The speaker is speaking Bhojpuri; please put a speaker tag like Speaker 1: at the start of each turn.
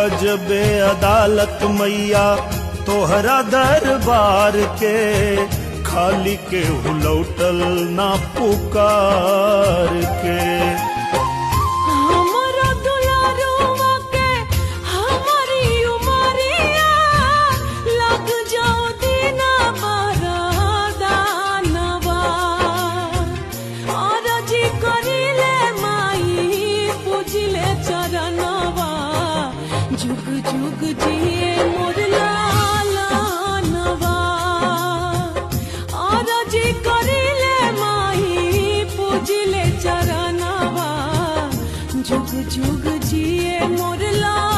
Speaker 1: गजबे अदालत मैया तोहरा दरबार के, खाली के लौटल ना पुकार के।
Speaker 2: हमरा दुलारुआ के हमारी उमरिया, लग जाओ दीना बरदानवा। आरजी करिले माई पूजिले चरणवा, जुग जुग जिए मोर लालनवा। आरजी करिले माई पूजिले चरणवा, जुग जुग जिए मोर लालनवा।